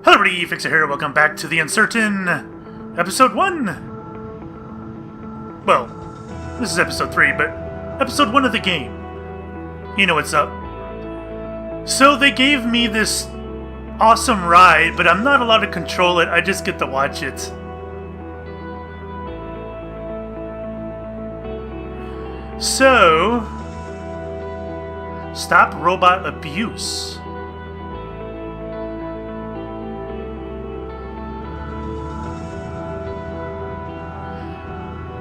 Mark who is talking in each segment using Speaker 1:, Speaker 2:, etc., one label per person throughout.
Speaker 1: Hello everybody, Fixxxer here. Welcome back to The Uncertain, Episode 1. Well, this is Episode 3, but Episode 1 of the game. You know what's up. So they gave me this awesome ride, but I'm not allowed to control it, I just get to watch it. So, stop robot abuse.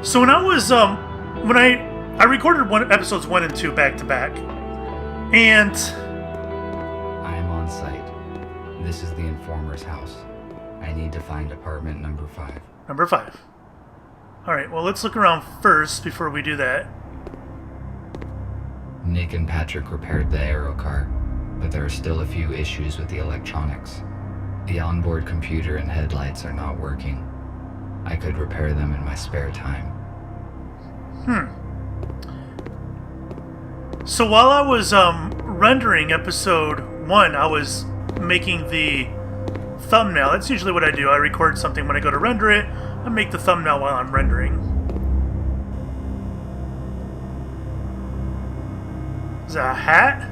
Speaker 1: So when I was, when I recorded episodes 1 and 2 back to back, and...
Speaker 2: I am on site. This is the informer's house. I need to find apartment number 5.
Speaker 1: Number 5. Alright, well let's look around first before we do that.
Speaker 2: Nick and Patrick repaired the aero car, but there are still a few issues with the electronics. The onboard computer and headlights are not working. I could repair them in my spare time.
Speaker 1: So while I was rendering episode 1, I was making the thumbnail. That's usually what I do. I record something when I go to render it. I make the thumbnail while I'm rendering. Is that a hat?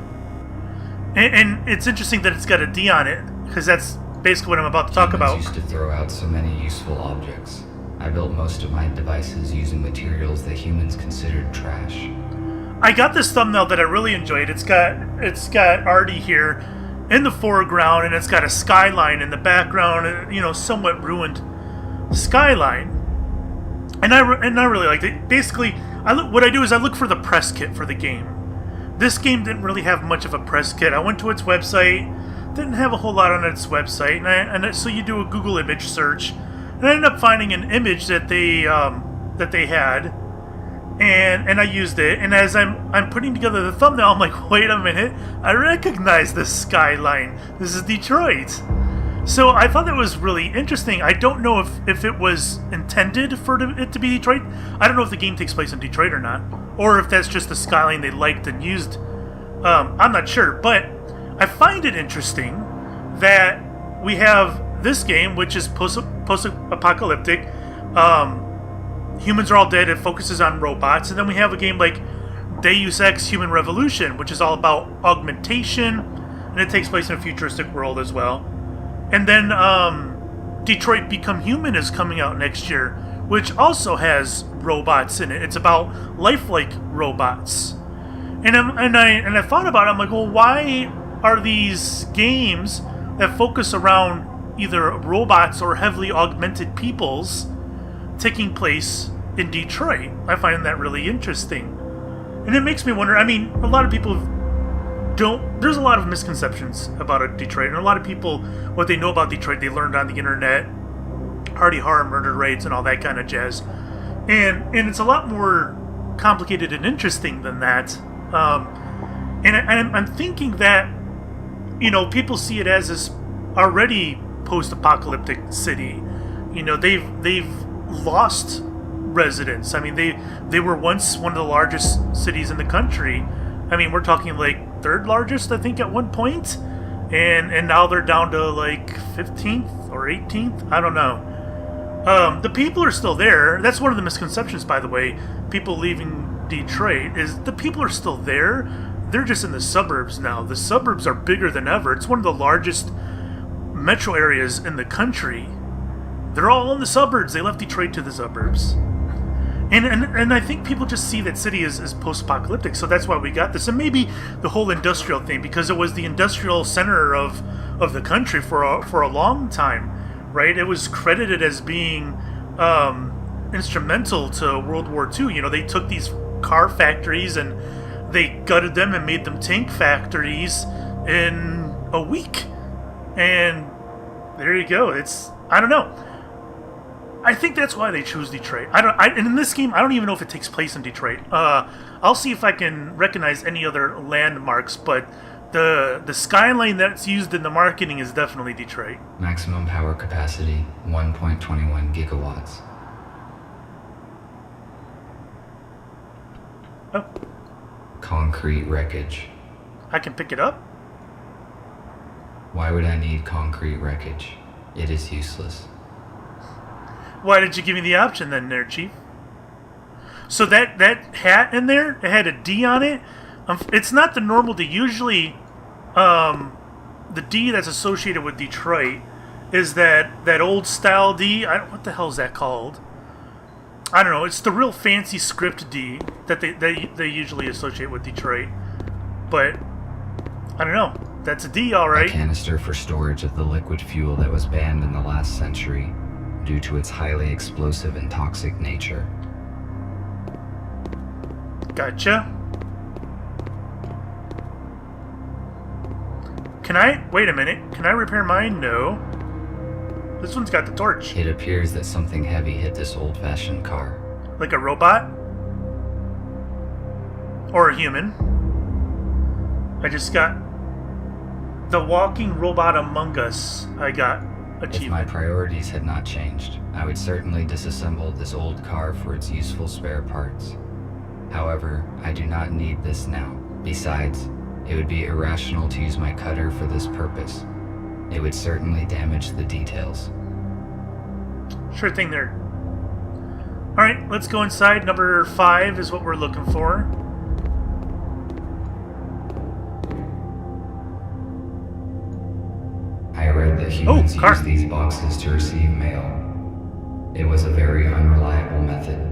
Speaker 1: And it's interesting that it's got a D on it, because that's basically what I'm about to talk about.
Speaker 2: Humans used to throw out so many useful objects. I built most of my devices using materials that humans considered trash.
Speaker 1: I got this thumbnail that I really enjoyed. It's got Artie here in the foreground, and it's got a skyline in the background, you know, somewhat ruined skyline. And I really liked it. Basically, what I do is I look for the press kit for the game. This game didn't really have much of a press kit. I went to its website, didn't have a whole lot on its website, and so you do a Google image search. And I ended up finding an image that they had, and I used it. And as I'm putting together the thumbnail, I'm like, wait a minute, I recognize this skyline. This is Detroit. So I thought that was really interesting. I don't know if it was intended for it to be Detroit. I don't know if the game takes place in Detroit or not, or if that's just the skyline they liked and used. I'm not sure, but I find it interesting that we have this game, which is post-apocalyptic. Humans are all dead. It focuses on robots. And then we have a game like Deus Ex Human Revolution, which is all about augmentation, and it takes place in a futuristic world as well. And then Detroit Become Human is coming out next year, which also has robots in it. It's about lifelike robots. And I thought about it. I'm like, well, why are these games that focus around either robots or heavily augmented peoples taking place in Detroit? I find that really interesting. And it makes me wonder, I mean, a lot of people there's a lot of misconceptions about Detroit, and a lot of people, what they know about Detroit, they learned on the internet, Hardy Horror, murder rates, and all that kind of jazz. And it's a lot more complicated and interesting than that. And I'm thinking that, you know, people see it as this already post-apocalyptic city. You know, they've lost residents. I mean, they were once one of the largest cities in the country. I mean, we're talking like 3rd largest, I think, at one point, and now they're down to like 15th or 18th. I don't know. The people are still there. That's one of the misconceptions, by the way. People leaving Detroit is the people are still there. They're just in the suburbs now. The suburbs are bigger than ever. It's one of the largest metro areas in the country. They're all in the suburbs. They left Detroit to the suburbs. And I think people just see that city as post-apocalyptic, so that's why we got this. And maybe the whole industrial thing, because it was the industrial center of the country for a long time, right? It was credited as being instrumental to World War II. You know, they took these car factories and they gutted them and made them tank factories in a week. And there you go. I don't know. I think that's why they choose Detroit. And in this game, I don't even know if it takes place in Detroit. I'll see if I can recognize any other landmarks, but the skyline that's used in the marketing is definitely Detroit.
Speaker 2: Maximum power capacity, 1.21 gigawatts.
Speaker 1: Oh.
Speaker 2: Concrete wreckage.
Speaker 1: I can pick it up?
Speaker 2: Why would I need concrete wreckage? It is useless.
Speaker 1: Why did you give me the option then, there, Chief? So that hat in there, it had a D on it. It's not the normal D. Usually, the D that's associated with Detroit is that old style D. What the hell is that called? I don't know. It's the real fancy script D that they usually associate with Detroit. But I don't know. That's a D, all right.
Speaker 2: A canister for storage of the liquid fuel that was banned in the last century due to its highly explosive and toxic nature.
Speaker 1: Gotcha. Can I... Wait a minute. Can I repair mine? No. This one's got the torch.
Speaker 2: It appears that something heavy hit this old-fashioned car.
Speaker 1: Like a robot? Or a human? I just got... The walking robot among us. I got achievement.
Speaker 2: If my priorities had not changed, I would certainly disassemble this old car for its useful spare parts. However, I do not need this now. Besides, it would be irrational to use my cutter for this purpose. It would certainly damage the details.
Speaker 1: Sure thing there. Alright, let's go inside. Number 5 is what we're looking for.
Speaker 2: I read that humans use these boxes to receive mail. It was a very unreliable method.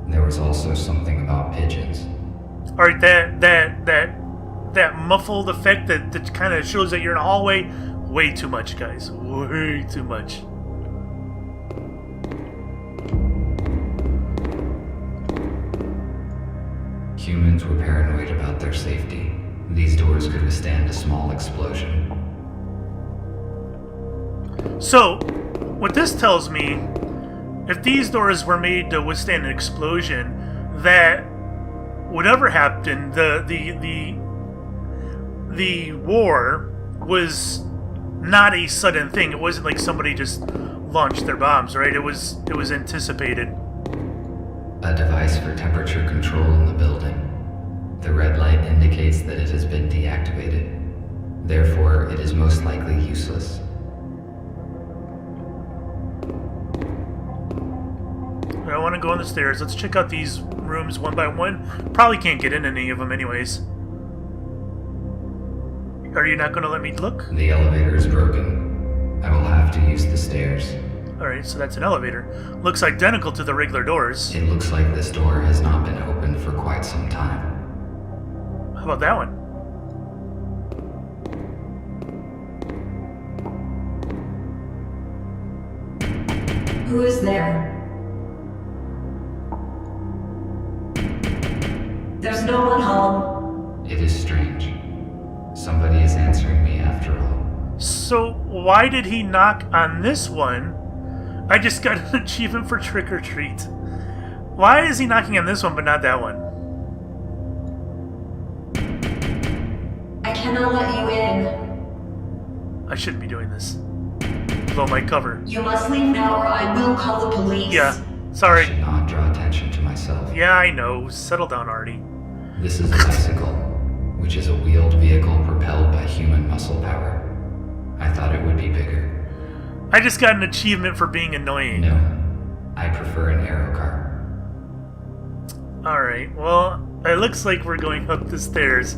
Speaker 2: There was also something about pigeons.
Speaker 1: Alright, that muffled effect that kind of shows that you're in a hallway. Way too much, guys. Way too much.
Speaker 2: Humans were paranoid about their safety. These doors could withstand a small explosion.
Speaker 1: So, what this tells me, if these doors were made to withstand an explosion, that whatever happened, the war was not a sudden thing. It wasn't like somebody just launched their bombs, right? It was anticipated.
Speaker 2: A device for temperature control in the building. The red light indicates that it has been deactivated. Therefore, it is most likely useless.
Speaker 1: I want to go on the stairs. Let's check out these rooms one by one. Probably can't get in any of them anyways. Are you not going to let me look?
Speaker 2: The elevator is broken. I will have to use the stairs.
Speaker 1: Alright, so that's an elevator. Looks identical to the regular doors.
Speaker 2: It looks like this door has not been opened for quite some time.
Speaker 1: How about that one?
Speaker 3: Who is there? There's no one home.
Speaker 2: It is strange. Somebody is answering me after all.
Speaker 1: So, why did he knock on this one? I just got an achievement for trick or treat. Why is he knocking on this one but not that one?
Speaker 3: I cannot let you in.
Speaker 1: I shouldn't be doing this. Blow my cover.
Speaker 3: You must leave now or I will call the police.
Speaker 1: Yeah,
Speaker 2: I
Speaker 1: sorry.
Speaker 2: should not draw attention to myself.
Speaker 1: Yeah, I know. Settle down, Artie.
Speaker 2: This is a bicycle, which is a wheeled vehicle propelled by human muscle power. I thought it would be bigger.
Speaker 1: I just got an achievement for being annoying.
Speaker 2: No, I prefer an aero car.
Speaker 1: Alright, well, it looks like we're going up the stairs.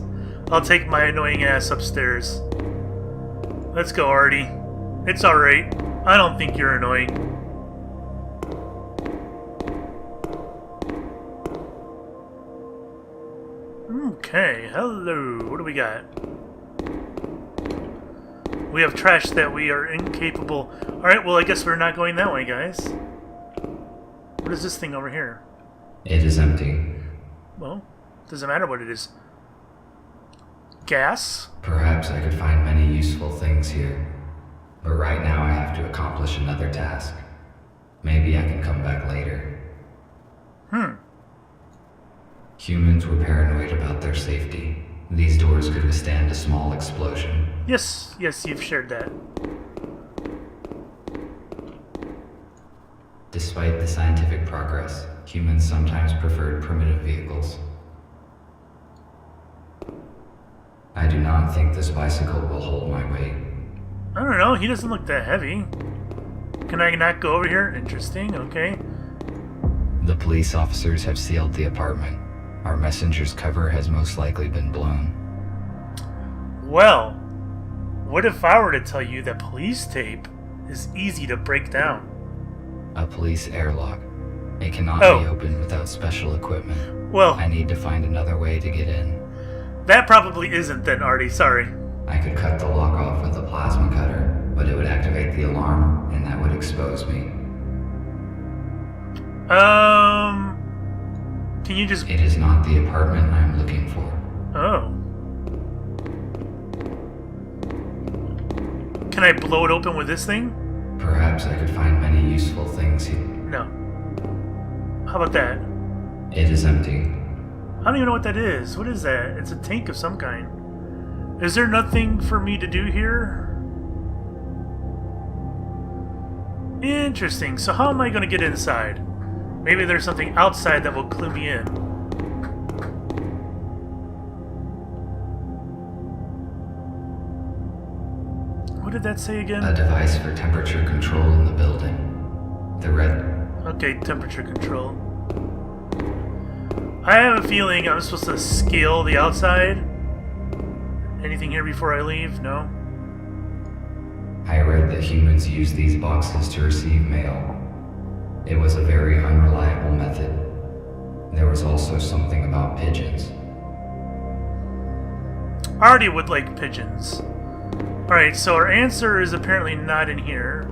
Speaker 1: I'll take my annoying ass upstairs. Let's go, Artie. It's alright. I don't think you're annoying. Okay, hello. What do we got? We have trash that we are incapable... Alright, well, I guess we're not going that way, guys. What is this thing over here?
Speaker 2: It is empty.
Speaker 1: Well, doesn't matter what it is. Gas?
Speaker 2: Perhaps I could find many useful things here. But right now I have to accomplish another task. Maybe I can come back later. Humans were paranoid about their safety. These doors could withstand a small explosion.
Speaker 1: Yes, you've shared that.
Speaker 2: Despite the scientific progress, humans sometimes preferred primitive vehicles. I do not think this bicycle will hold my weight.
Speaker 1: I don't know. He doesn't look that heavy. Can I not go over here? Interesting. Okay.
Speaker 2: The police officers have sealed the apartment. Our messenger's cover has most likely been blown.
Speaker 1: Well, what if I were to tell you that police tape is easy to break down?
Speaker 2: A police airlock. It cannot be opened without special equipment.
Speaker 1: Well,
Speaker 2: I need to find another way to get in.
Speaker 1: that probably isn't then, Artie. Sorry.
Speaker 2: I could cut the lock off with a plasma cutter, but it would activate the alarm, and that would expose me.
Speaker 1: Can you just...
Speaker 2: It is not the apartment I'm looking for.
Speaker 1: Oh. Can I blow it open with this thing?
Speaker 2: Perhaps I could find many useful things here.
Speaker 1: No. How about that?
Speaker 2: It is empty.
Speaker 1: I don't even know what that is. What is that? It's a tank of some kind. Is there nothing for me to do here? Interesting. So how am I going to get inside? Maybe there's something outside that will clue me in. What did that say again?
Speaker 2: A device for temperature control in the building. The red...
Speaker 1: Okay, temperature control. I have a feeling I'm supposed to scale the outside. Anything here before I leave? No?
Speaker 2: I read that humans use these boxes to receive mail. It was a very unreliable method. There was also something about pigeons.
Speaker 1: I already would like pigeons. Alright, so our answer is apparently not in here.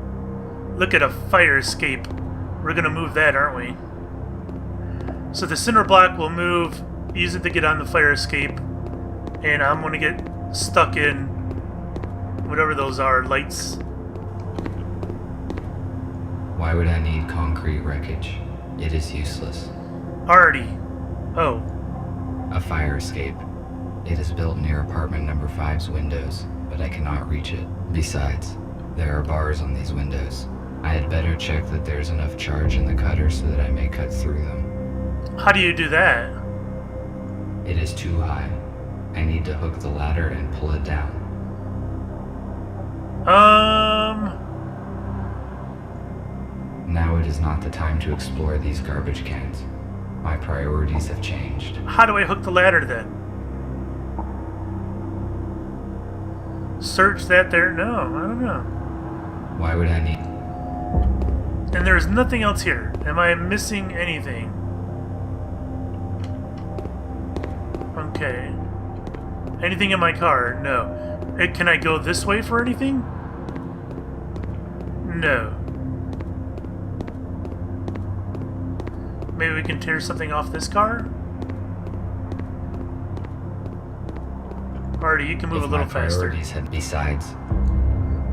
Speaker 1: Look at a fire escape. We're gonna move that, aren't we? So the cinder block will move, use it to get on the fire escape, and I'm gonna get stuck in whatever those are, lights.
Speaker 2: Why would I need concrete wreckage? It is useless.
Speaker 1: Already. Oh.
Speaker 2: A fire escape. It is built near apartment number 5's windows, but I cannot reach it. Besides, there are bars on these windows. I had better check that there's enough charge in the cutter so that I may cut through them.
Speaker 1: How do you do that?
Speaker 2: It is too high. I need to hook the ladder and pull it down. Now it is not the time to explore these garbage cans. My priorities have changed.
Speaker 1: How do I hook the ladder then? Search that there? No, I don't know.
Speaker 2: Why would I need...
Speaker 1: And there is nothing else here. Am I missing anything? Okay. Anything in my car? No. Can I go this way for anything? No. Maybe we can tear something off this car? Artie, you can move a little faster.
Speaker 2: Besides...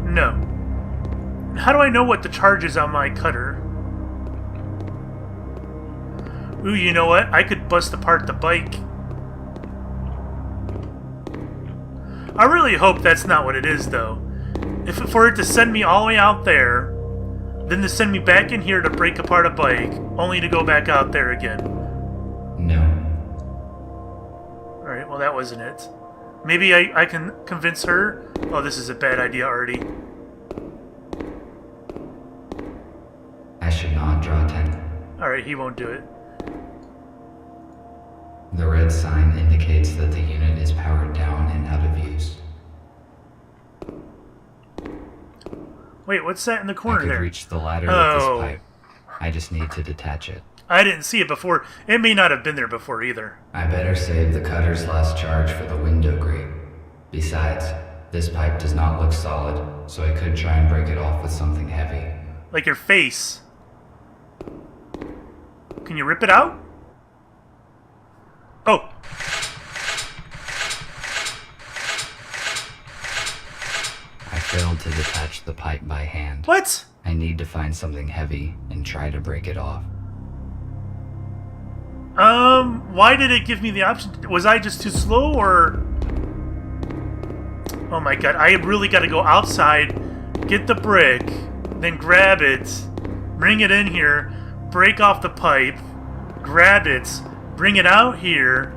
Speaker 1: No. How do I know what the charge is on my cutter? Ooh, you know what? I could bust apart the bike. I really hope that's not what it is, though. If for it to send me all the way out there, then to send me back in here to break apart a bike, only to go back out there again.
Speaker 2: No.
Speaker 1: Alright, well that wasn't it. Maybe I can convince her? Oh, this is a bad idea already.
Speaker 2: I should not draw attention.
Speaker 1: Alright, he won't do it.
Speaker 2: The red sign indicates that the unit is powered down and out of use.
Speaker 1: Wait, what's that in the corner
Speaker 2: I could
Speaker 1: there?
Speaker 2: reach the ladder with this pipe. I just need to detach it.
Speaker 1: I didn't see it before. It may not have been there before either.
Speaker 2: I better save the cutter's last charge for the window grate. Besides, this pipe does not look solid, so I could try and break it off with something heavy.
Speaker 1: Like your face. Can you rip it out? Oh!
Speaker 2: I failed to detach the pipe by hand.
Speaker 1: What?
Speaker 2: I need to find something heavy and try to break it off.
Speaker 1: Why did it give me the option? Was I just too slow, or... Oh my god, I really gotta go outside, get the brick, then grab it, bring it in here, break off the pipe, grab it, bring it out here,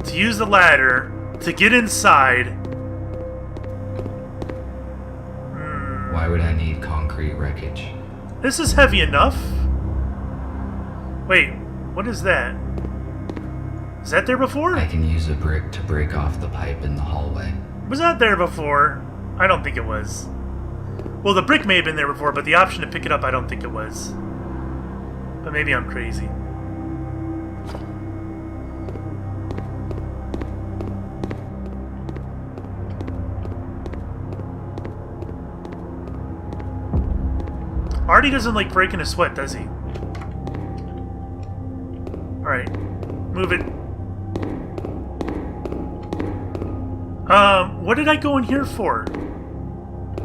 Speaker 1: to use the ladder, to get inside,
Speaker 2: Why would I need concrete wreckage?
Speaker 1: This is heavy enough. Wait, what is that? Is that there before?
Speaker 2: I can use a brick to break off the pipe in the hallway.
Speaker 1: Was that there before? I don't think it was. Well, the brick may have been there before, but the option to pick it up, I don't think it was. But maybe I'm crazy. Artie doesn't like breaking a sweat, does he? Alright. Move it. What did I go in here for?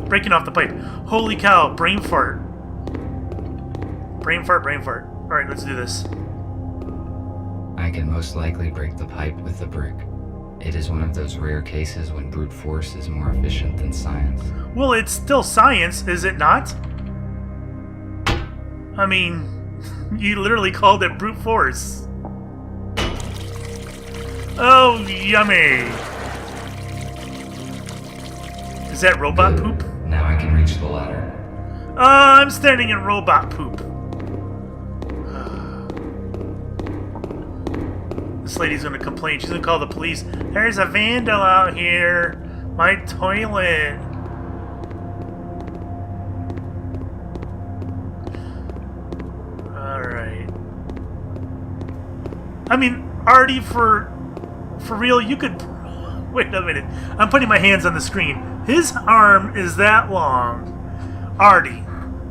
Speaker 1: Breaking off the pipe. Holy cow, brain fart. Brain fart, brain fart. Alright, let's do this.
Speaker 2: I can most likely break the pipe with the brick. It is one of those rare cases when brute force is more efficient than science.
Speaker 1: Well, it's still science, is it not? I mean, you literally called it brute force. Oh, yummy! Is that robot
Speaker 2: Good.
Speaker 1: poop?
Speaker 2: Now I can reach the ladder.
Speaker 1: I'm standing in robot poop. This lady's gonna complain. She's gonna call the police. There's a vandal out here. My toilet. Alright. I mean, Artie, for real, you could... Wait a minute. I'm putting my hands on the screen. His arm is that long. Artie,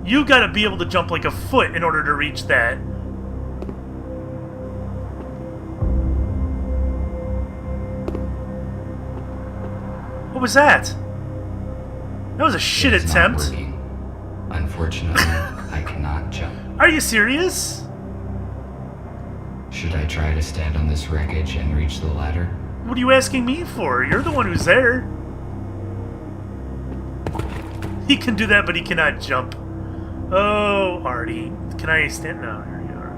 Speaker 1: you gotta be able to jump like a foot in order to reach that. What was that? That was a shit
Speaker 2: It's
Speaker 1: attempt.
Speaker 2: not working. Unfortunately, I cannot jump.
Speaker 1: Are you serious?
Speaker 2: Should I try to stand on this wreckage and reach the ladder?
Speaker 1: What are you asking me for? You're the one who's there. He can do that, but he cannot jump. Oh, Artie. Can I stand? No, here you are.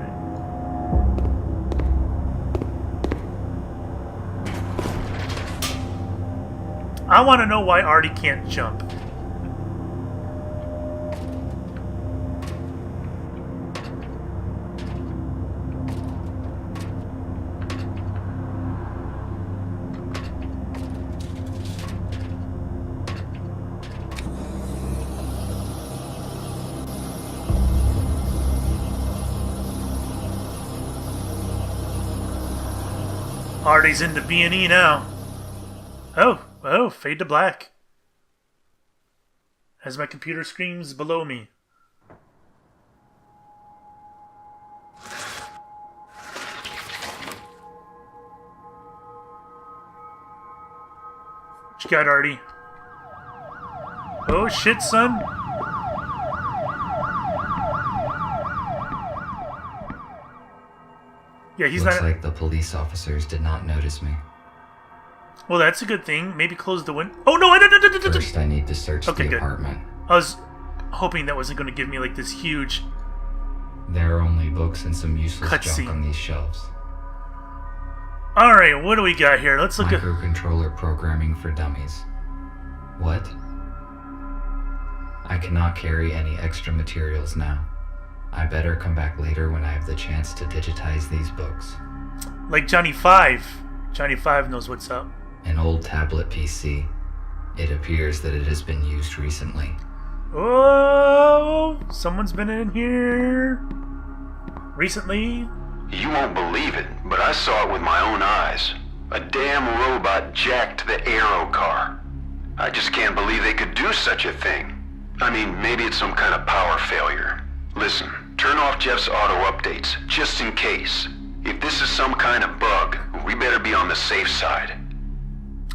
Speaker 1: Alright. I want to know why Artie can't jump. Artie's into B&E now. Oh, fade to black. As my computer screams below me. What you got, Artie? Oh shit, son. Yeah, he's
Speaker 2: Looks
Speaker 1: not...
Speaker 2: like the police officers did not notice me.
Speaker 1: Well, that's a good thing. Maybe close the window. Oh, no!
Speaker 2: First, I need to search
Speaker 1: Okay,
Speaker 2: the
Speaker 1: good.
Speaker 2: apartment.
Speaker 1: I was hoping that wasn't going to give me, like, this huge...
Speaker 2: There are only books and some useless
Speaker 1: Cutscene.
Speaker 2: junk on these shelves.
Speaker 1: Alright, what do we got here? Let's look at...
Speaker 2: Microcontroller programming for dummies. What? I cannot carry any extra materials now. I better come back later when I have the chance to digitize these books.
Speaker 1: Like Johnny 5. Johnny 5 knows what's up.
Speaker 2: An old tablet PC. It appears that it has been used recently.
Speaker 1: Oh, someone's been in here recently.
Speaker 4: You won't believe it, but I saw it with my own eyes. A damn robot jacked the aero car. I just can't believe they could do such a thing. I mean, maybe it's some kind of power failure. Listen, turn off Jeff's auto updates, just in case. If this is some kind of bug, we better be on the safe side.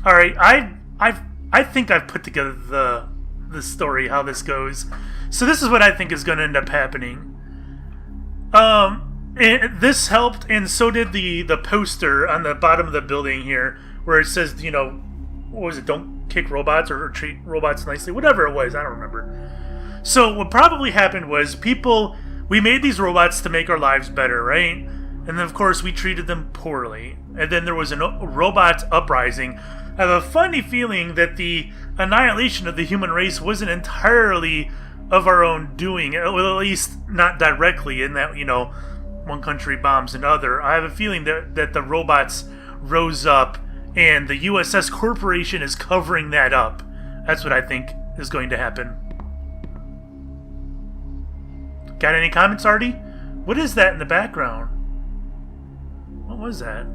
Speaker 1: Alright, I think I've put together the story, how this goes. So this is what I think is going to end up happening. This helped, and so did the poster on the bottom of the building here, where it says, you know, what was it, don't kick robots or treat robots nicely, whatever it was, I don't remember. So what probably happened was we made these robots to make our lives better, right? And then of course we treated them poorly. And then there was a robot uprising. I have a funny feeling that the annihilation of the human race wasn't entirely of our own doing, well, at least not directly, in that, one country bombs another. I have a feeling that the robots rose up and the USS Corporation is covering that up. That's what I think is going to happen. Got any comments, Artie? What is that in the background? What was that?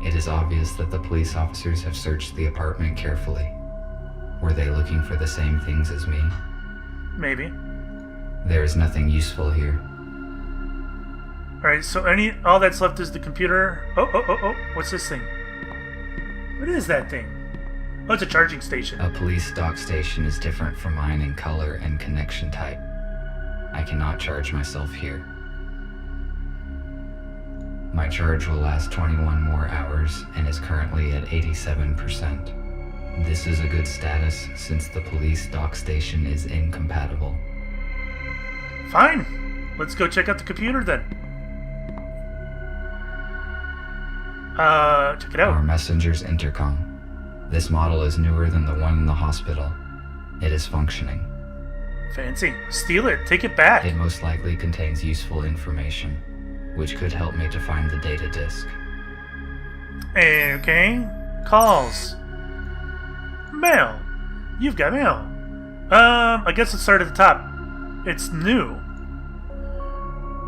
Speaker 2: It is obvious that the police officers have searched the apartment carefully. Were they looking for the same things as me?
Speaker 1: Maybe.
Speaker 2: There is nothing useful here.
Speaker 1: Alright, so all that's left is the computer. Oh, what's this thing? What is that thing? Oh, it's a charging station.
Speaker 2: A police dock station is different from mine in color and connection type. I cannot charge myself here. My charge will last 21 more hours and is currently at 87%. This is a good status since the police dock station is incompatible.
Speaker 1: Fine. Let's go check out the computer then. Check it out.
Speaker 2: Our messenger's intercom. This model is newer than the one in the hospital. It is functioning.
Speaker 1: Fancy. Steal it. Take it back.
Speaker 2: It most likely contains useful information, which could help me to find the data disk.
Speaker 1: Okay. Calls. Mail. You've got mail. I guess let's start at the top. It's new.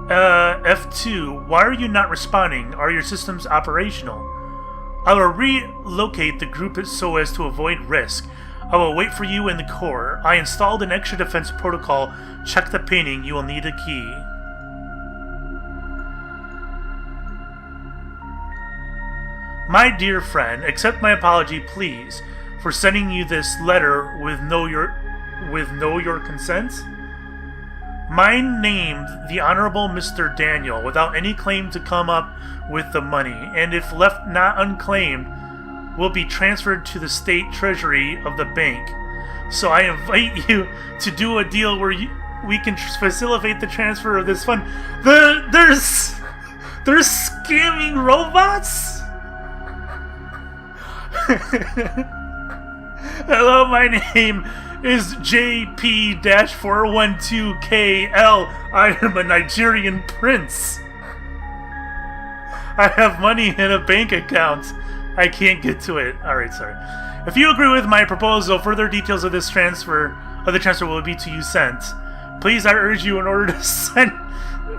Speaker 1: F2. Why are you not responding? Are your systems operational? I will relocate the group so as to avoid risk. I will wait for you in the core. I installed an extra defense protocol. Check the painting. You will need a key. My dear friend, accept my apology, please, for sending you this letter with no your consent. Mine named the Honorable Mr. Daniel without any claim to come up with the money, and if left not unclaimed, will be transferred to the state treasury of the bank. So I invite you to do a deal where we can facilitate the transfer of this fund. They're scamming robots? Hello, my name is JP-412KL. I am a Nigerian prince. I have money in a bank account. I can't get to it. Alright, sorry. If you agree with my proposal, further details of the transfer will be to you sent. Please, I urge you, in order to send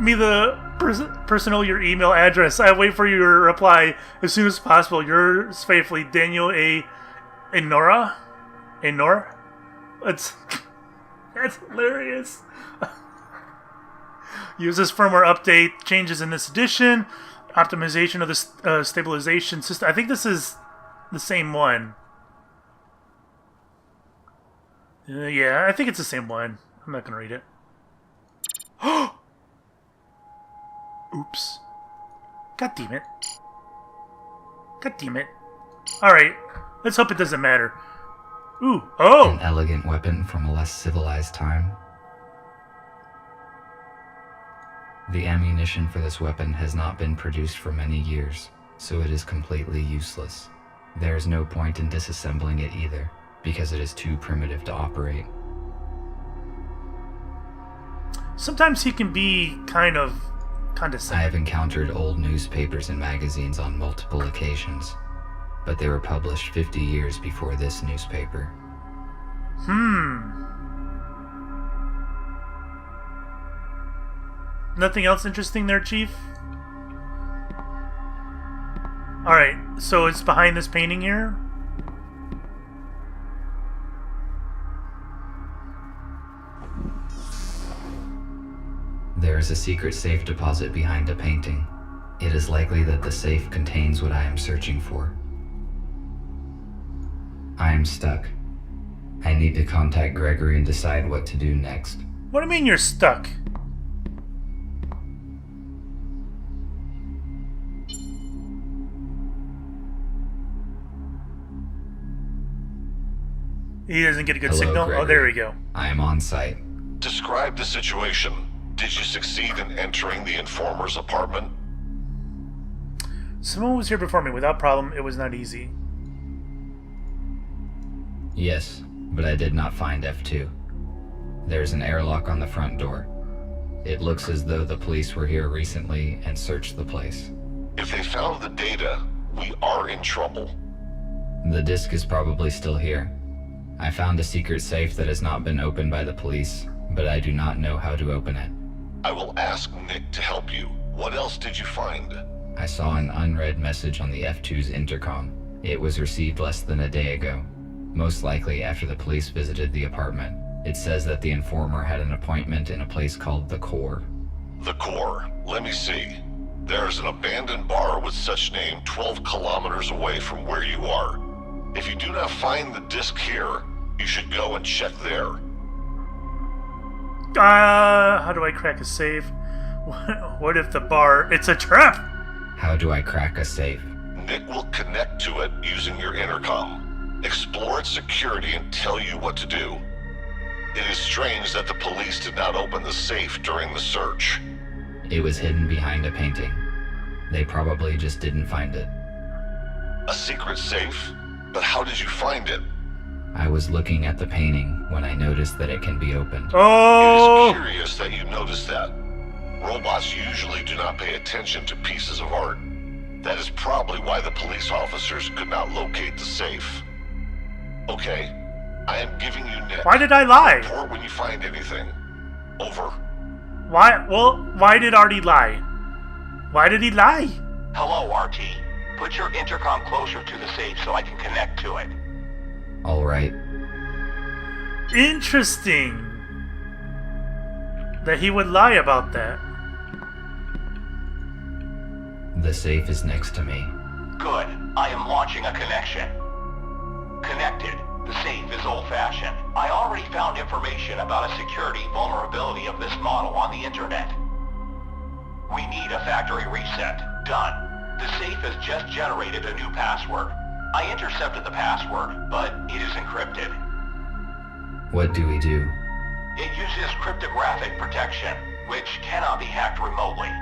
Speaker 1: me the your email address. I wait for your reply as soon as possible. Yours faithfully, Daniel A. Enora? That's hilarious. Use this firmware update. Changes in this edition. Optimization of the stabilization system. I think this is the same one. Yeah, I think it's the same one. I'm not going to read it. Oops. God damn it. God damn it. Alright, let's hope it doesn't matter. Ooh, oh!
Speaker 2: An elegant weapon from a less civilized time. The ammunition for this weapon has not been produced for many years, so it is completely useless. There is no point in disassembling it either, because it is too primitive to operate.
Speaker 1: Sometimes he can be kind of condescending.
Speaker 2: I have encountered old newspapers and magazines on multiple occasions, but they were published 50 years before this newspaper.
Speaker 1: Nothing else interesting there, Chief? Alright, so it's behind this painting here?
Speaker 2: There is a secret safe deposit behind a painting. It is likely that the safe contains what I am searching for. I am stuck. I need to contact Gregory and decide what to do next.
Speaker 1: What do you mean you're stuck? He doesn't get a good
Speaker 2: Hello,
Speaker 1: signal?
Speaker 2: Gregory.
Speaker 1: Oh, there we go.
Speaker 2: I am on site.
Speaker 5: Describe the situation. Did you succeed in entering the informer's apartment?
Speaker 1: Someone was here before me without problem. It was not easy.
Speaker 2: Yes, but I did not find F2. There's an airlock on the front door. It looks as though the police were here recently and searched the place.
Speaker 5: If they found the data, we are in trouble.
Speaker 2: The disk is probably still here. I found a secret safe that has not been opened by the police, but I do not know how to open it.
Speaker 5: I will ask Nick to help you. What else did you find?
Speaker 2: I saw an unread message on the F2's intercom. It was received less than a day ago, most likely after the police visited the apartment. It says that the informer had an appointment in a place called The Core.
Speaker 5: The Core. Let me see. There's an abandoned bar with such name 12 kilometers away from where you are. If you do not find the disc here, you should go and check there.
Speaker 1: How do I crack a safe? What if the bar... It's a trap!
Speaker 2: How do I crack a safe?
Speaker 5: Nick will connect to it using your intercom. Explore its security and tell you what to do. It is strange that the police did not open the safe during the search.
Speaker 2: It was hidden behind a painting. They probably just didn't find it.
Speaker 5: A secret safe? But how did you find it?
Speaker 2: I was looking at the painting when I noticed that it can be opened.
Speaker 1: Oh!
Speaker 5: It is curious that you noticed that. Robots usually do not pay attention to pieces of art. That is probably why the police officers could not locate the safe. Okay, I am giving you Nick.
Speaker 1: Why did I lie?
Speaker 5: Report when you find anything. Over.
Speaker 1: Why? Well, why did Artie lie? Why did he lie?
Speaker 6: Hello, RT. Put your intercom closer to the safe so I can connect to it.
Speaker 2: All right.
Speaker 1: Interesting. That he would lie about that.
Speaker 2: The safe is next to me.
Speaker 6: Good. I am launching a connection. Connected. The safe is old-fashioned. I already found information about a security vulnerability of this model on the internet. We need a factory reset. Done. The safe has just generated a new password. I intercepted the password, but it is encrypted.
Speaker 2: What do we do?
Speaker 6: It uses cryptographic protection, which cannot be hacked remotely.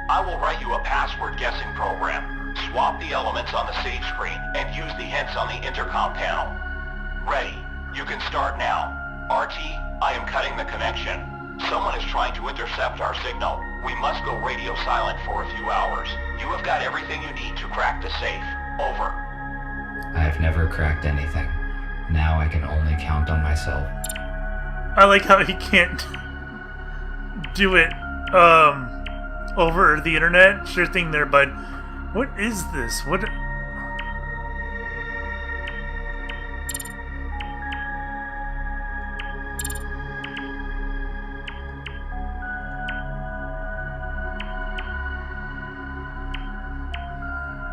Speaker 6: I will write you a password guessing program. Swap the elements on the save screen and use the hints on the intercom panel. Ready. You can start now. RT, I am cutting the connection. Someone is trying to intercept our signal. We must go radio silent for a few hours. You have got everything you need to crack the safe. Over.
Speaker 2: I have never cracked anything. Now I can only count on myself.
Speaker 1: I like how he can't do it over the internet. Sure thing there, bud. What is this? What?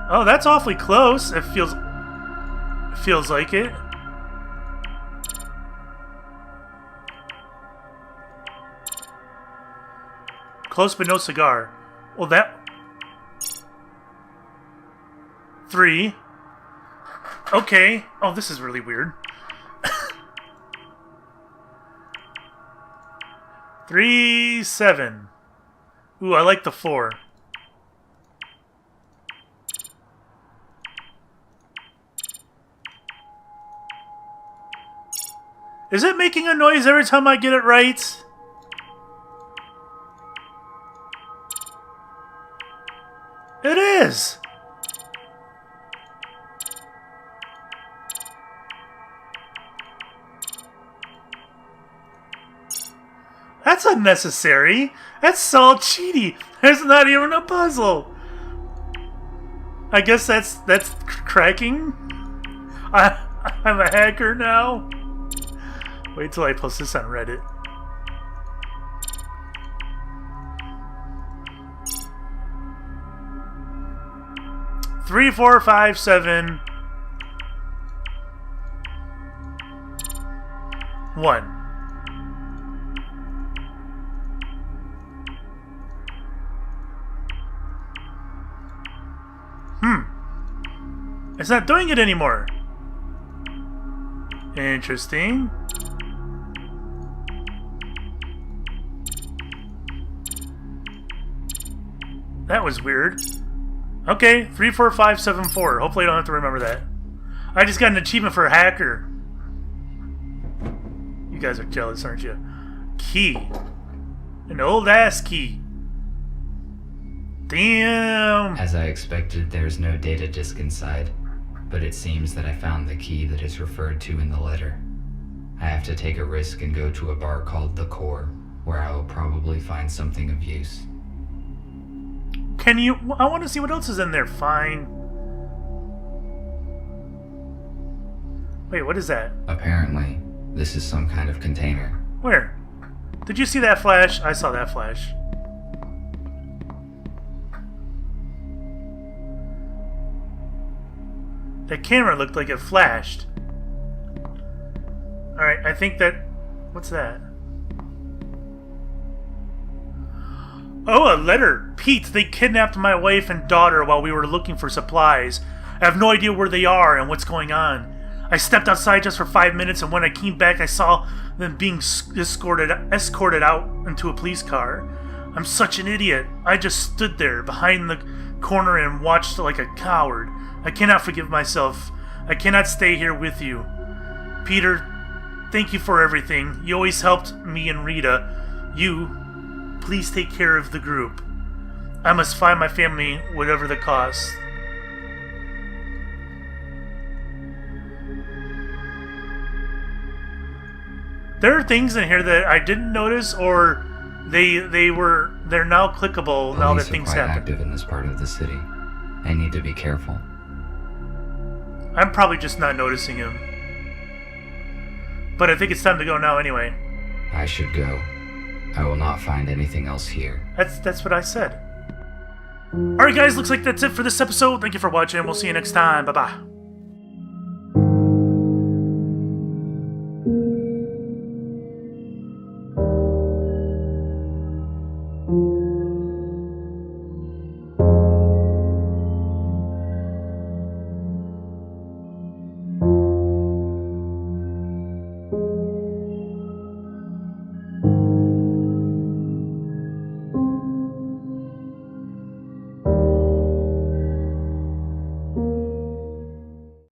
Speaker 1: Oh, that's awfully close. It feels like it. Close but no cigar. Well, that... 3. Okay. Oh, this is really weird. 3, 7. Ooh, I like the 4. Is it making a noise every time I get it right? It is! That's unnecessary. That's so cheaty. There's not even a puzzle. I guess that's cracking. I'm a hacker now. Wait till I post this on Reddit. Three, 4, 5, 7, 1. It's not doing it anymore. Interesting. That was weird. Okay, 34574. Hopefully I don't have to remember that. I just got an achievement for a hacker. You guys are jealous, aren't you? Key. An old-ass key. Damn!
Speaker 2: As I expected, there's no data disk inside, but it seems that I found the key that is referred to in the letter. I have to take a risk and go to a bar called The Core, where I will probably find something of use.
Speaker 1: Can you... I want to see what else is in there. Fine. Wait, what is that?
Speaker 2: Apparently, this is some kind of container.
Speaker 1: Where? Did you see that flash? I saw that flash. That camera looked like it flashed. Alright, I think that... What's that? Oh, a letter! Pete, they kidnapped my wife and daughter while we were looking for supplies. I have no idea where they are and what's going on. I stepped outside just for 5 minutes, and when I came back I saw them being escorted out into a police car. I'm such an idiot. I just stood there behind the corner and watched like a coward. I cannot forgive myself. I cannot stay here with you. Peter, thank you for everything. You always helped me and Rita. Please take care of the group. I must find my family, whatever the cost. There are things in here that I didn't notice, or they're now clickable now that things
Speaker 2: Police are quite
Speaker 1: happen.
Speaker 2: active in this part of the city. I need to be careful.
Speaker 1: I'm probably just not noticing him. But I think it's time to go now anyway.
Speaker 2: I should go. I will not find anything else here.
Speaker 1: That's what I said. Alright guys, looks like that's it for this episode. Thank you for watching. We'll see you next time. Bye-bye.